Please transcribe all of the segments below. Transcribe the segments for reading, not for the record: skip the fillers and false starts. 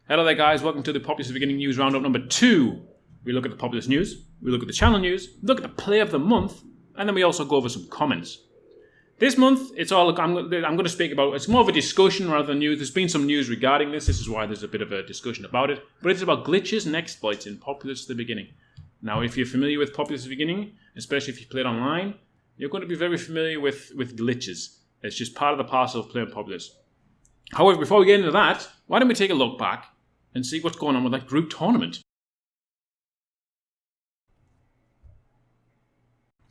Hello there guys, welcome to the Populous News Round Up number 2. We look at the Populous News, we look at the channel news, look at the play of the month, and then we also go over some comments. This month, I'm going to speak about, it's more of a discussion rather than news. There's been some news regarding this is why there's a bit of a discussion about it, but it's about glitches and exploits in Populous the Beginning. Now, if you're familiar with Populous the Beginning, especially if you play it online, you're going to be very familiar with glitches. It's just part of the parcel of playing Populous. However, before we get into that, why don't we take a look back and see what's going on with that group tournament.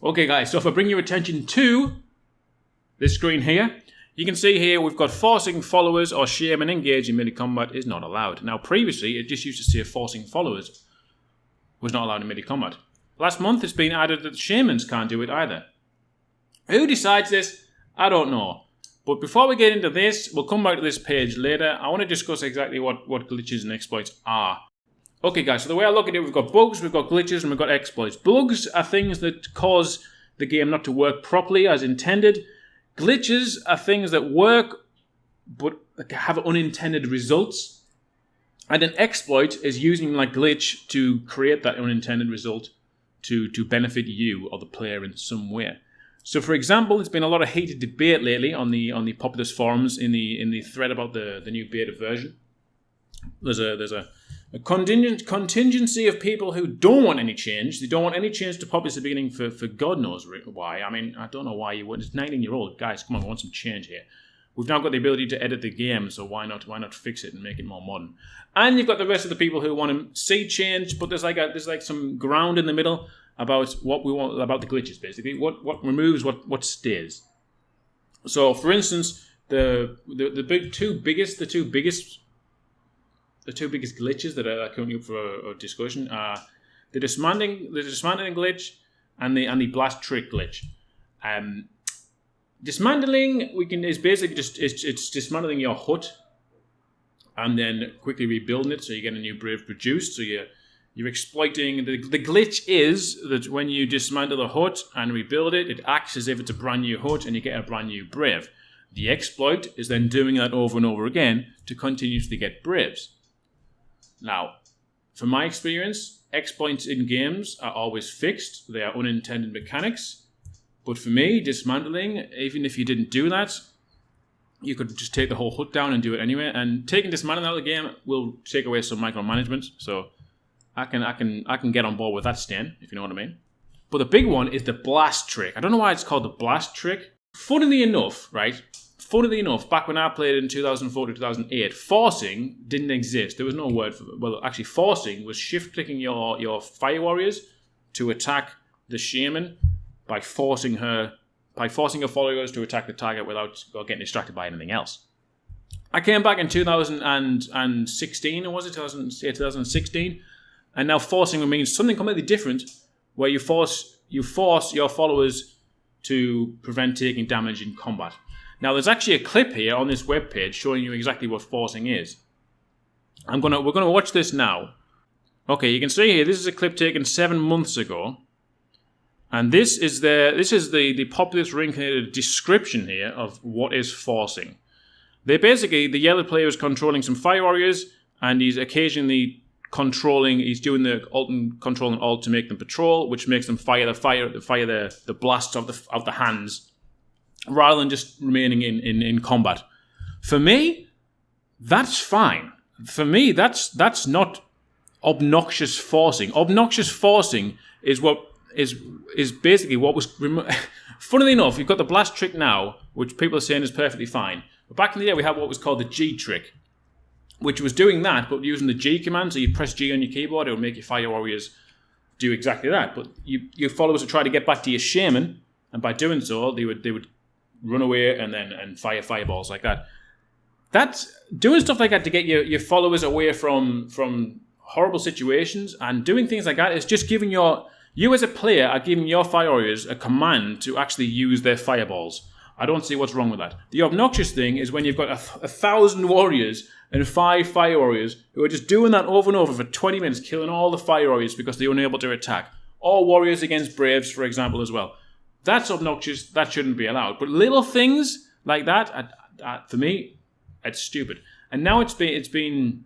Okay guys, so if I bring your attention to this screen here, you can see here we've got forcing followers or shaman engaged in melee combat is not allowed. Now previously it just used to say forcing followers was not allowed in melee combat. Last month it's been added that shamans can't do it either. Who decides this? I don't know. But before we get into this, we'll come back to this page later. I want to discuss exactly what glitches and exploits are. Okay guys, so the way I look at it, we've got bugs, we've got glitches, and we've got exploits. Bugs are things that cause the game not to work properly as intended. Glitches are things that work but have unintended results. And an exploit is using like glitch to create that unintended result to benefit you or the player in some way. So, for example, there's been a lot of heated debate lately on the Populous forums in the thread about the new beta version. There's a contingency of people who don't want any change. They don't want any change to Populous at the Beginning for God knows why. I mean, I don't know why you wouldn't. It's 19-year-old guys. Come on, we want some change here. We've now got the ability to edit the game, so why not fix it and make it more modern? And you've got the rest of the people who want to see change, but there's like some ground in the middle about what we want about the glitches, basically. What removes, what stays. So, for instance, the two biggest glitches that are coming up for a discussion are the dismantling glitch and the blast trick glitch. Dismantling is basically just it's dismantling your hut and then quickly rebuilding it so you get a new brave produced. So you're exploiting the glitch is that when you dismantle the hut and rebuild it, it acts as if it's a brand new hut and you get a brand new brave. The exploit is then doing that over and over again to continuously get braves. Now, from my experience, exploits in games are always fixed. They are unintended mechanics. But for me, dismantling, even if you didn't do that, you could just take the whole hut down and do it anyway. And taking dismantling out of the game will take away some micromanagement. So I can get on board with that stand, if you know what I mean. But the big one is the blast trick. I don't know why it's called the blast trick. Funnily enough, back when I played in 2004 to 2008, forcing didn't exist. There was no word for it. Well, actually, forcing was shift-clicking your fire warriors to attack the shaman by forcing her followers to attack the target without getting distracted by anything else. I came back in 2016, or was it 2016? And now forcing means something completely different, where you force your followers to prevent taking damage in combat. Now, there's actually a clip here on this webpage showing you exactly what forcing is. We're gonna watch this now. Okay, you can see here this is a clip taken 7 months ago, and this is the Populous Reincarnated description here of what is forcing. The yellow player is controlling some fire warriors, and he's occasionally he's doing the alt and control and alt to make them patrol, which makes them fire the blasts of the hands, rather than just remaining in combat. For me, that's fine. For me, that's not obnoxious forcing. Obnoxious forcing is basically what was. Funnily enough, you've got the blast trick now, which people are saying is perfectly fine. But back in the day, we had what was called the G trick, which was doing that, but using the G command. So you press G on your keyboard, it will make your fire warriors do exactly that. But your followers would try to get back to your shaman, and by doing so, they would run away and fire fireballs like that. That's doing stuff like that to get your followers away from horrible situations, and doing things like that is just giving you as a player are giving your fire warriors a command to actually use their fireballs. I don't see what's wrong with that. The obnoxious thing is when you've got 1,000 warriors and 5 fire warriors who are just doing that over and over for 20 minutes, killing all the fire warriors because they're unable to attack. Or warriors against braves, for example, as well. That's obnoxious. That shouldn't be allowed. But little things like that, for me, it's stupid. And now it's been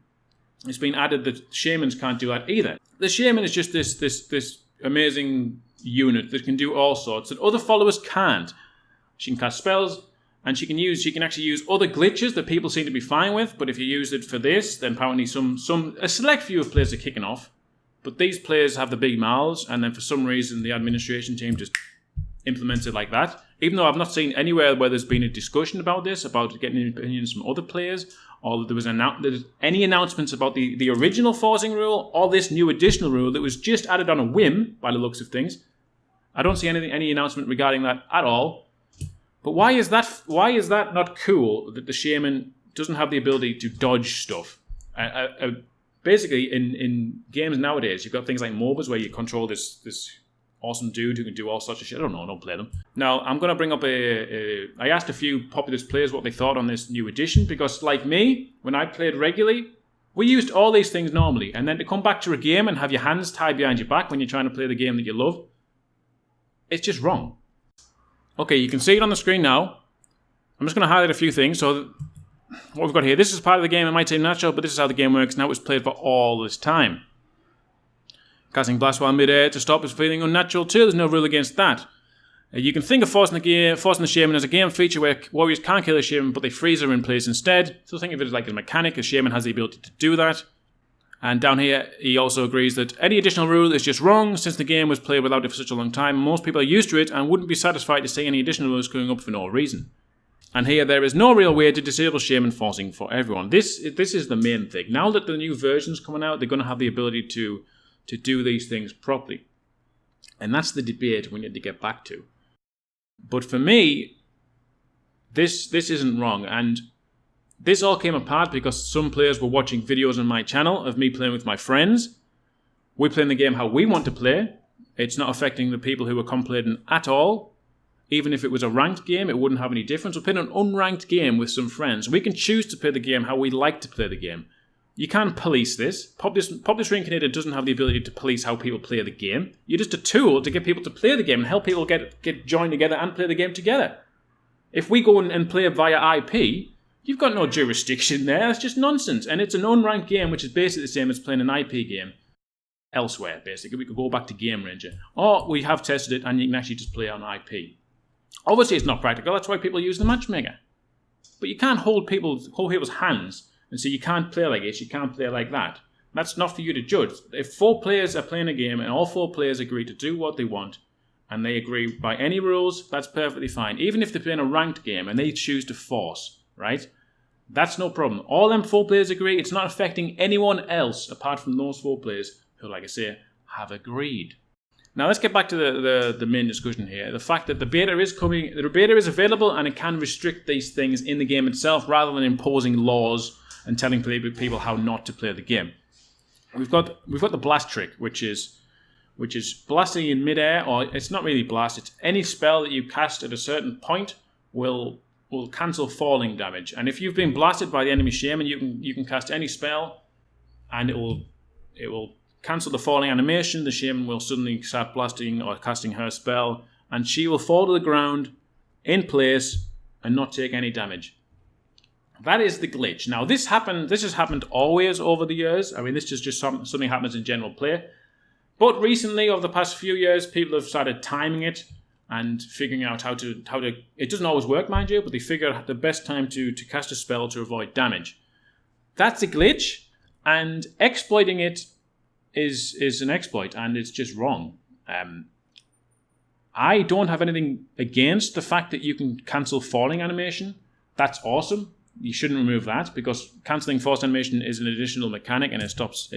it's been added that shamans can't do that either. The shaman is just this amazing unit that can do all sorts that other followers can't. She can cast spells, and she can actually use other glitches that people seem to be fine with, but if you use it for this, then apparently a select few of players are kicking off. But these players have the big mouths, and then for some reason the administration team just implements it like that. Even though I've not seen anywhere where there's been a discussion about this, about getting opinions from other players, or that there was any announcements about the original forcing rule, or this new additional rule that was just added on a whim, by the looks of things. I don't see any announcement regarding that at all. But why is that not cool, that the shaman doesn't have the ability to dodge stuff? Basically, in games nowadays, you've got things like MOBAs where you control this awesome dude who can do all sorts of shit. I don't play them. Now, I'm going to bring up I asked a few Populous players what they thought on this new edition, because like me, when I played regularly, we used all these things normally, and then to come back to a game and have your hands tied behind your back when you're trying to play the game that you love, it's just wrong. Okay, you can see it on the screen now. I'm just going to highlight a few things. So what we've got here, this is part of the game. It might seem natural, but this is how the game works. Now it's played for all this time. Casting blast while mid-air to stop is feeling unnatural too. There's no rule against that. You can think of forcing the shaman as a game feature where warriors can't kill a shaman, but they freeze her in place instead. So think of it as like a mechanic. A shaman has the ability to do that. And down here, he also agrees that any additional rule is just wrong, since the game was played without it for such a long time. Most people are used to it and wouldn't be satisfied to see any additional rules going up for no reason. And here, there is no real way to disable shaman forcing for everyone. This is the main thing. Now that the new version's coming out, they're going to have the ability to do these things properly. And that's the debate we need to get back to. But for me, this isn't wrong. And this all came apart because some players were watching videos on my channel of me playing with my friends. We're playing the game how we want to play. It's not affecting the people who are complaining at all. Even if it was a ranked game, it wouldn't have any difference. We're playing an unranked game with some friends. We can choose to play the game how we like to play the game. You can't police this. Populous Reincarnated doesn't have the ability to police how people play the game. You're just a tool to get people to play the game and help people get joined together and play the game together. If we go and play via IP, you've got no jurisdiction there. It's just nonsense. And it's an unranked game, which is basically the same as playing an IP game elsewhere, basically. We could go back to Game Ranger. Or we have tested it and you can actually just play on IP. Obviously, it's not practical. That's why people use the matchmaker. But you can't hold people's hands and say you can't play like this, you can't play like that. That's not for you to judge. If 4 players are playing a game and all 4 players agree to do what they want, and they agree by any rules, that's perfectly fine. Even if they're playing a ranked game and they choose to force, right? That's no problem. All them 4 players agree. It's not affecting anyone else apart from those 4 players who, like I say, have agreed. Now let's get back to the main discussion here. The fact that the beta is coming, the beta is available and it can restrict these things in the game itself rather than imposing laws and telling people how not to play the game. We've got the blast trick, which is blasting in midair, or it's not really blast. It's any spell that you cast at a certain point will cancel falling damage. And if you've been blasted by the enemy shaman, you can cast any spell, and it will cancel the falling animation. The shaman will suddenly start blasting or casting her spell, and she will fall to the ground in place and not take any damage. That is the glitch. Now this has happened always over the years. I mean, this is just something happens in general play. But recently, over the past few years, people have started timing it and figuring out how to. It doesn't always work, mind you, but they figure out the best time to cast a spell to avoid damage. That's a glitch, and exploiting it is an exploit, and it's just wrong. I don't have anything against the fact that you can cancel falling animation. That's awesome. You shouldn't remove that, because cancelling force animation is an additional mechanic, and it stops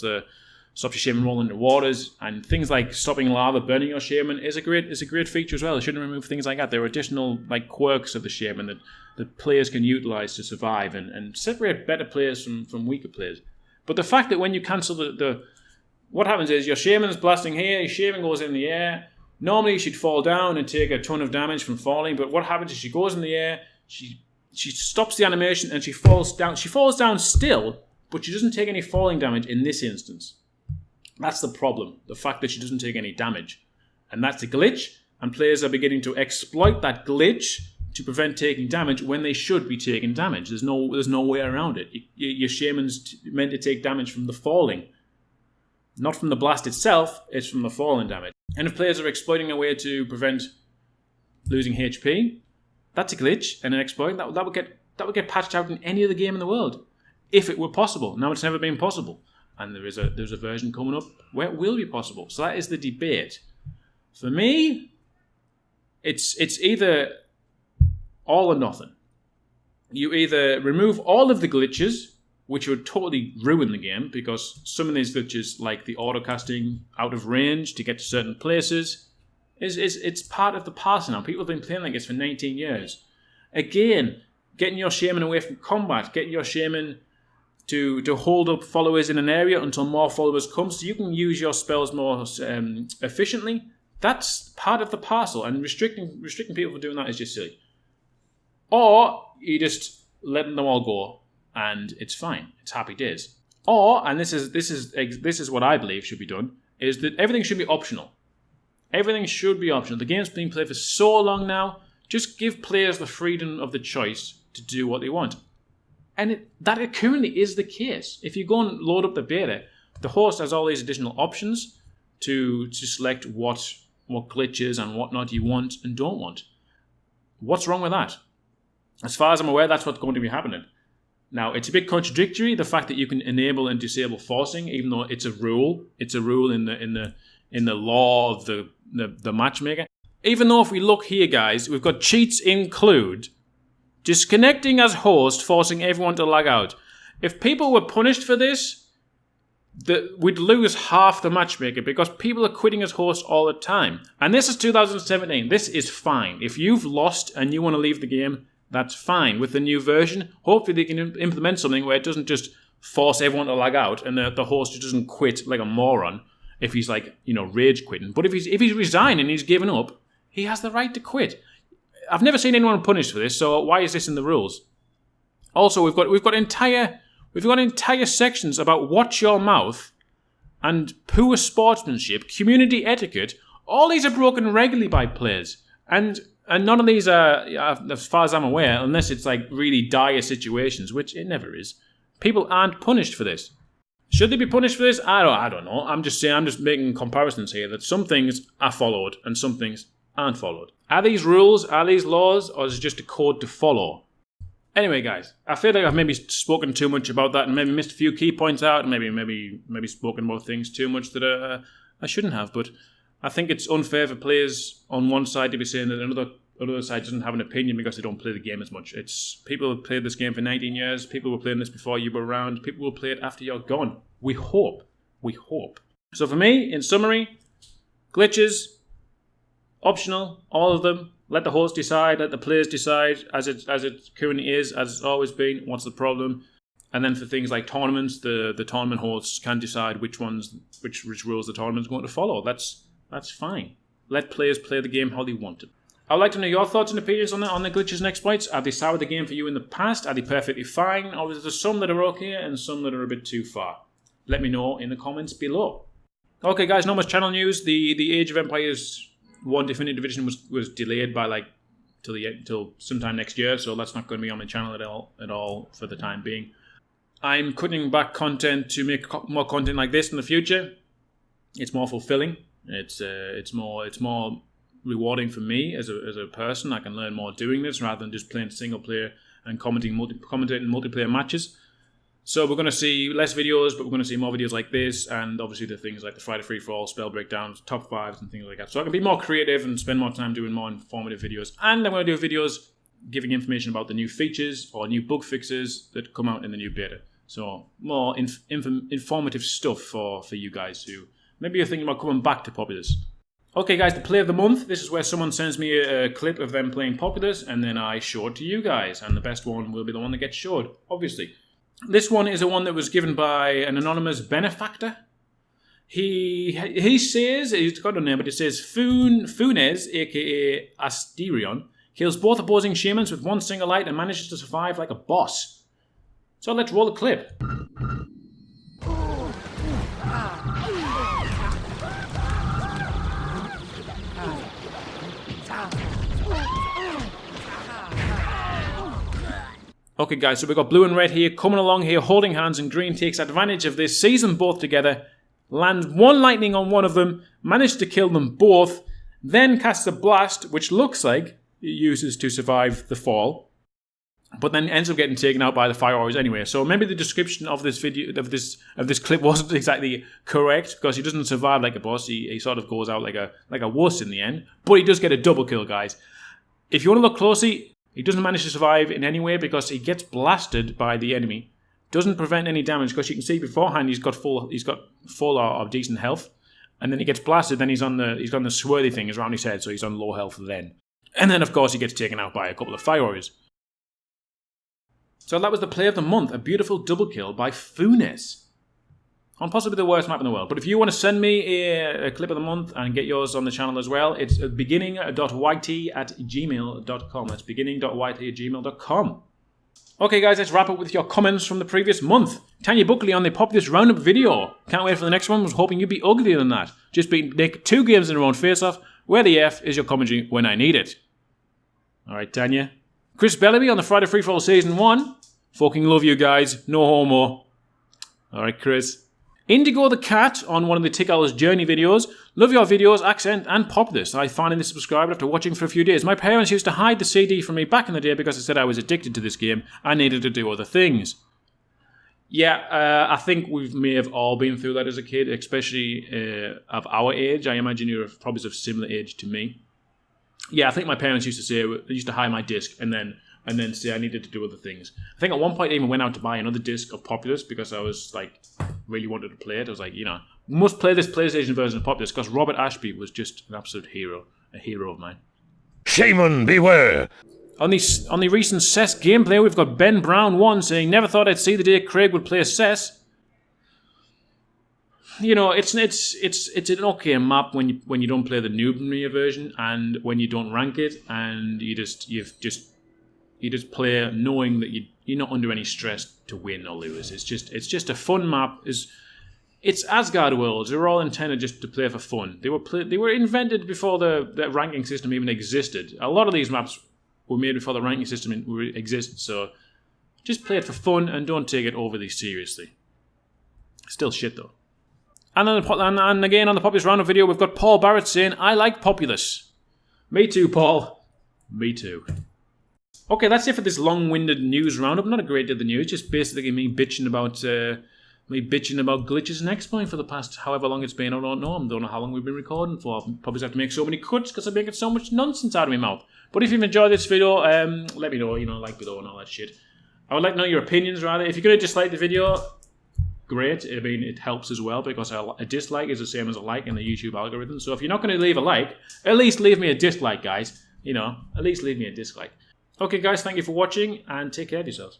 your shaman rolling into waters, and things like stopping lava burning your shaman is a great feature as well. You shouldn't remove things like that. There are additional quirks of the shaman that players can utilize to survive and separate better players from weaker players. But the fact that when you cancel what happens is your shaman's blasting here, your shaman goes in the air. Normally she'd fall down and take a ton of damage from falling, but what happens is she goes in the air, she stops the animation and she falls down. She falls down still, but she doesn't take any falling damage in this instance. That's the problem, the fact that she doesn't take any damage. And that's a glitch, and players are beginning to exploit that glitch to prevent taking damage when they should be taking damage. There's no way around it. Your shaman's meant to take damage from the falling. Not from the blast itself, it's from the falling damage. And if players are exploiting a way to prevent losing HP, that's a glitch and an exploit. That would get patched out in any other game in the world. If it were possible. Now it's never been possible. And there's a version coming up where it will be possible. So that is the debate. For me, it's either all or nothing. You either remove all of the glitches, which would totally ruin the game, because some of these glitches, like the auto-casting out of range to get to certain places, it's part of the past now. People have been playing like this for 19 years. Again, getting your shaman away from combat, getting your shaman to hold up followers in an area until more followers come so you can use your spells more efficiently, that's part of the parcel, and restricting people from doing that is just silly. Or you just let them all go and it's fine. It's happy days. Or, and this is what I believe should be done, is that everything should be optional. Everything should be optional. The game's been played for so long now, just give players the freedom of the choice to do what they want. And that currently is the case. If you go and load up the beta, the host has all these additional options to select what glitches and whatnot you want and don't want. What's wrong with that? As far as I'm aware, that's what's going to be happening. Now, it's a bit contradictory, the fact that you can enable and disable forcing, even though it's a rule. It's a rule in the law of the matchmaker. Even though if we look here, guys, we've got cheats include disconnecting as host, forcing everyone to lag out. If people were punished for this, we'd lose half the matchmaker because people are quitting as host all the time. And this is 2017. This is fine. If you've lost and you want to leave the game, that's fine. With the new version, hopefully they can implement something where it doesn't just force everyone to lag out and the host just doesn't quit like a moron if he's rage quitting. But if he's resigned and he's given up, he has the right to quit. I've never seen anyone punished for this, so why is this in the rules? Also, we've got entire sections about watch your mouth and poor sportsmanship, community etiquette. All these are broken regularly by players, and none of these are, as far as I'm aware, unless it's like really dire situations, which it never is. People aren't punished for this. Should they be punished for this? I don't know. I'm just making comparisons here that some things are followed and some things aren't followed. Are these rules, are these laws, or is it just a code to follow? Anyway, guys, I feel like I've maybe spoken too much about that and maybe missed a few key points out and maybe spoken about things too much that I shouldn't have. But I think it's unfair for players on one side to be saying that another side doesn't have an opinion because they don't play the game as much. It's people who played this game for 19 years. People were playing this before you were around. People will play it after you're gone. We hope. So for me, in summary, glitches, optional, all of them. Let the host decide, let the players decide, as it currently is, as it's always been. What's the problem? And then for things like tournaments, the tournament hosts can decide which rules the tournament's going to follow. That's fine. Let players play the game how they want it. I'd like to know your thoughts and opinions on the glitches and exploits. Have they soured the game for you in the past? Are they perfectly fine? Or is there some that are okay and some that are a bit too far? Let me know in the comments below. Okay, guys, not much channel news. The Age of Empires 1 Definitive Edition was delayed by till sometime next year, so that's not going to be on my channel at all for the time being. I'm cutting back content to make more content like this in the future. It's more fulfilling. It's more rewarding for me as a person. I can learn more doing this rather than just playing single player and commentating multiplayer matches. So we're going to see less videos, but we're going to see more videos like this, and obviously the things like the Friday Free For All, spell breakdowns, top 5s, and things like that. So I can be more creative and spend more time doing more informative videos. And I'm going to do videos giving information about the new features or new bug fixes that come out in the new beta. So more informative stuff for you guys who maybe you're thinking about coming back to Populous. Okay, guys, the play of the month. This is where someone sends me a clip of them playing Populous, and then I show it to you guys. And the best one will be the one that gets showed, obviously. This one is a one that was given by an anonymous benefactor. He says, he's got a name, but it says Funes, aka Asterion, kills both opposing shamans with one single light and manages to survive like a boss. So let's roll the clip. Okay, guys, so we've got blue and red here coming along here, holding hands, and green takes advantage of this, sees them both together, lands one lightning on one of them, manages to kill them both, then casts a blast, which looks like it uses to survive the fall, but then ends up getting taken out by the fire warriors anyway. So maybe the description of this video, of this clip, wasn't exactly correct, because he doesn't survive like a boss. He sort of goes out like a wuss in the end, but he does get a double kill, guys. If you want to look closely, he doesn't manage to survive in any way because he gets blasted by the enemy. Doesn't prevent any damage because you can see beforehand he's got full or decent health, and then he gets blasted. Then he's on the swirly thing around his head, so he's on low health then. And then of course he gets taken out by a couple of fire warriors. So that was the play of the month, a beautiful double kill by Funes on possibly the worst map in the world. But if you want to send me a clip of the month and get yours on the channel as well, it's beginning.yt@gmail.com. That's beginning.yt@gmail.com. Okay, guys, let's wrap up with your comments from the previous month. Tanya Buckley on the Populous Round Up video. Can't wait for the next one. Was hoping you'd be uglier than that. Just beat Nick 2 games in a row on face-off. Where the F is your commentary when I need it? Alright, Tanya. Chris Bellamy on the Friday Free For All Season 1. Fucking love you guys. No homo. Alright, Chris. Indigo the Cat on one of the Tick Owl's Journey videos. Love your videos, accent, and Populous. I finally subscribed after watching for a few days. My parents used to hide the CD from me back in the day because they said I was addicted to this game and needed to do other things. Yeah, I think we may have all been through that as a kid, especially of our age. I imagine you're probably of similar age to me. Yeah, I think my parents used to say, they used to hide my disc and then say I needed to do other things. I think at one point I even went out to buy another disc of Populous because I was like, really wanted to play it. I was like, must play this PlayStation version of Populous because Robert Ashby was just an absolute hero, a hero of mine. Shaman, beware! On the recent CES gameplay, we've got Ben Brown 1 saying, never thought I'd see the day Craig would play CES. It's an okay map when you don't play the Noob version and when you don't rank it and you just play knowing that you're not under any stress to win or lose. It's just a fun map. It's Asgard worlds. They're all intended just to play for fun. They were invented before the ranking system even existed. A lot of these maps were made before the ranking system existed. So just play it for fun and don't take it overly seriously. Still shit though. And again on the Populous Roundup video, we've got Paul Barrett saying, I like Populous. Me too, Paul. Me too. Okay, that's it for this long-winded news roundup. Not a great deal of the news, just basically me bitching about glitches and exploits for the past however long it's been. I don't know how long we've been recording for. I'll probably have to make so many cuts because I'm making so much nonsense out of my mouth. But if you've enjoyed this video, let me know, like below and all that shit. I would like to know your opinions, rather. If you're going to dislike the video, great. I mean, it helps as well because a dislike is the same as a like in the YouTube algorithm. So if you're not going to leave a like, at least leave me a dislike, guys. At least leave me a dislike. Okay, guys, thank you for watching and take care of yourselves.